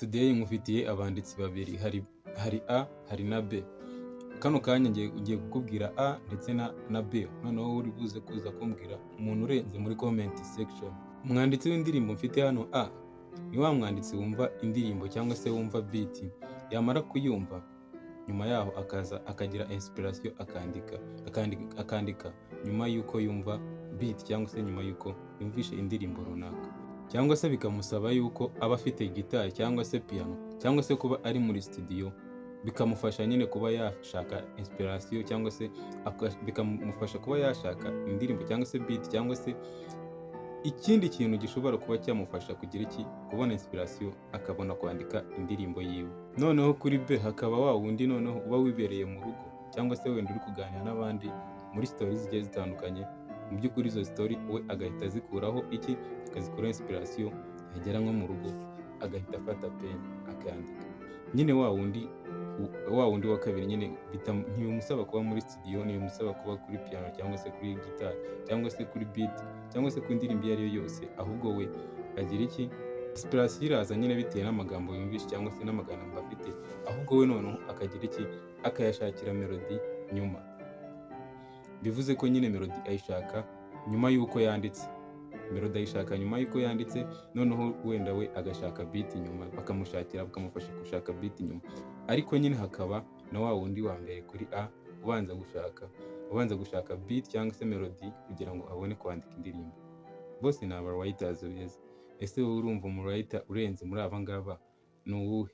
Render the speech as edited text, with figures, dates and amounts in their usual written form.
Today nkufitiye abanditsi babiri, hari A hari na B. Kano kanya ngiye kukubwira A ndetse na B, noneho uri buze kuza kumbwira umuntu urenze muri comment section. Umwanditsi w'indirimbo mfite hano A ni wa mwanditsi wumva indirimbo cyangwa se wumva beat, yamara kuyumva nyuma yaho akagira inspiration akandika nyuma yuko yumva beat cyangwa se nyuma yuko yumvishe indirimbo runaka, cyangwa se bikamusaba yuko aba afite gitari cyangwa se piano cyangwa se kuba ari muri studio, bikamufasha nyine kuba yashaka inspiration cyangwa se bikamufasha kuba yashaka indirimbo cyangwa se beat cyangwa se ikindi kintu gishobora kuba cyamufasha kugira kubona inspiration akabona kwandika indirimbo yiwe. Noneho kuri B hakaba wa wundi noneho uba wibereye mu rugo cyangwa se wenda uri kuganira n'abandi muri stories zigiye zitandukanye, mu by'ukuri izo story we agahita azikuraho akazikuraho inspiration, yagera nko mu rugo agahita afata pen akandika. Nyine wa wundi wa kabiri nyine ntibimusaba kuba muri studio, ntibimusaba kuba kuri piano cyangwa se kuri gitari cyangwa se kuri beat cyangwa se ku ndirimbo iyo ari yo yose, ahubwo we agira inspiration iraza nyine bitewe n'amagambo yumvishe cyangwa se n'amagambo afite, ahubwo we noneho akagira akayashakira melody nyuma. Bivuze ko nyine melody ayishaka nyuma yuko yanditse, melody ayishaka nyuma yuko yanditse, noneho wenda we agashaka beat nyuma, bakamufasha gushaka beat nyuma. Ariko nyine hakaba na wa wundi wa mbere kuri A ubanza gushaka beat cyangwa se melody kugira ngo abone kwandika indirimbo. Bose ni aba writers beza. Ese wowe urumva umu writer urenze muri aba ngaba ni uwuhe?